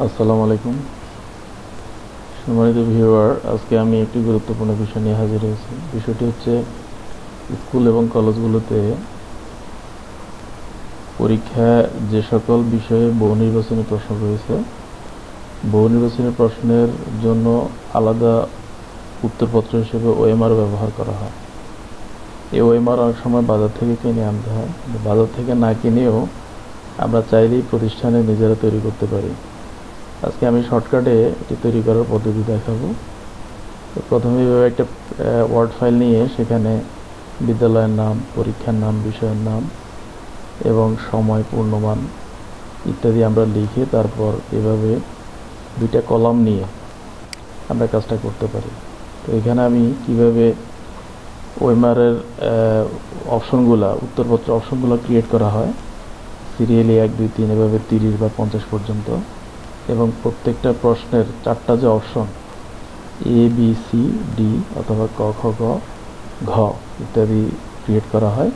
আসসালামু আলাইকুম সম্মানিত ভিউয়ার, আজকে আমি একটি গুরুত্বপূর্ণ বিষয় নিয়ে হাজির হয়েছি। বিষয়টি হচ্ছে স্কুল এবং কলেজগুলোতে পরীক্ষা যে সকল বিষয়ে বহু নির্বাচনী প্রশ্ন রয়েছে, বহু নির্বাচনী প্রশ্নের জন্য আলাদা উত্তরপত্র হিসেবে ওএমআর ব্যবহার করা হয়। এই ওএমআর অনেক সময় বাজার থেকে কিনে আনতে হয়। বাজার থেকে না কিনেও আমরা চাইলেই প্রতিষ্ঠানে নিজেরা তৈরি করতে পারি। আজকে আমি শর্টকাটে এটি তৈরি করার পদ্ধতি দেখাবো। তো প্রথমে এভাবে একটা ওয়ার্ড ফাইল নিয়ে সেখানে বিদ্যালয়ের নাম, পরীক্ষার নাম, বিষয়ের নাম এবং সময়, পূর্ণমান ইত্যাদি আমরা লিখে তারপর এভাবে দুইটা কলাম নিয়ে আমরা কাজটা করতে পারি। তো এখানে আমি কিভাবে ওএমআরের অপশনগুলা, উত্তরপত্র অপশনগুলো ক্রিয়েট করা হয় সিরিয়ালি 1, 2, 3 এভাবে 30 বা 50 পর্যন্ত, এবং প্রত্যেকটা প্রশ্নের 4টা যে option A, B, C, D অথবা ক, খ, গ, ঘ ইত্যাদি ক্রিয়েট করা হয়,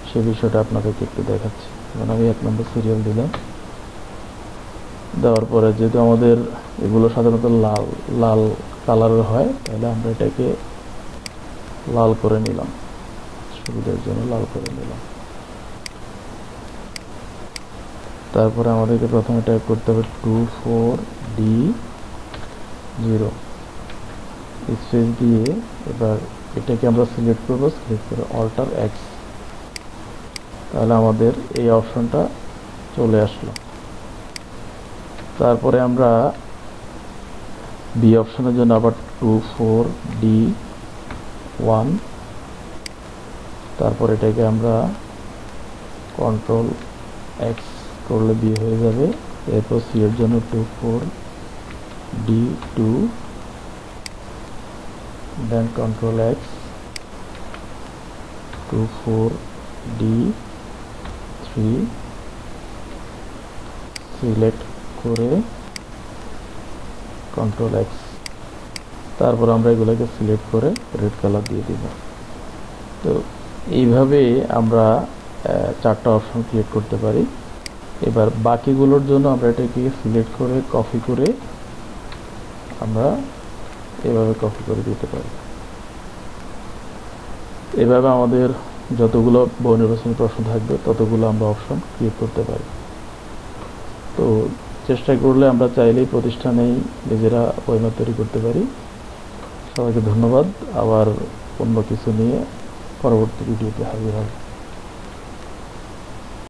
সে বিষয়টা আপনাদেরকে একটু দেখাচ্ছি। যেমন আমি 1 নম্বর সিরিয়াল দিলাম। দেওয়ার পরে যেহেতু আমাদের এগুলো সাধারণত লাল লাল কালারের হয়, তাহলে আমরা এটাকে লাল করে নিলাম, সুবিধার জন্য লাল করে নিলাম। তারপরে আমাদেরকে প্রথমে টাইপ করতে হবে 24D0 স্পেস দিয়ে এবার এটাকে আমরা সিলেক্ট করব, সিলেক্ট করে অল্টার এক্স, তাহলে আমাদের এই অপশনটা চলে আসলো। তারপরে আমরা বি অপশনের জন্য আবার 24D1, তারপর এটাকে আমরা কন্ট্রোল এক্স করলে বি হয়ে যাবে। এরপর সি এর জন্য 24D2, দেন কন্ট্রোল এক্স, 24D3 সিলেক্ট করে কন্ট্রোল এক্স, তারপর আমরা এগুলোকে সিলেক্ট করে রেড কালার দিয়ে দিব। তো এইভাবে আমরা 4টা অপশন ক্রিয়েট করতে পারি। এবার বাকিগুলোর জন্য আমরা এটাকে সিলেক্ট করে কপি করে আমরা এভাবে কপি করে দিতে পারি। এভাবে আমাদের যতগুলো বহু নির্বাচনী প্রশ্ন থাকবে ততগুলো আমরা অপশন ক্রিয়েট করতে পারি। তো চেষ্টা করলে আমরা চাইলেই প্রতিষ্ঠানেই নিজেরা ওএমআর তৈরি করতে পারি। সবাইকে ধন্যবাদ। আবার অন্য কিছু নিয়ে পরবর্তী ভিডিওতে হাজির হব।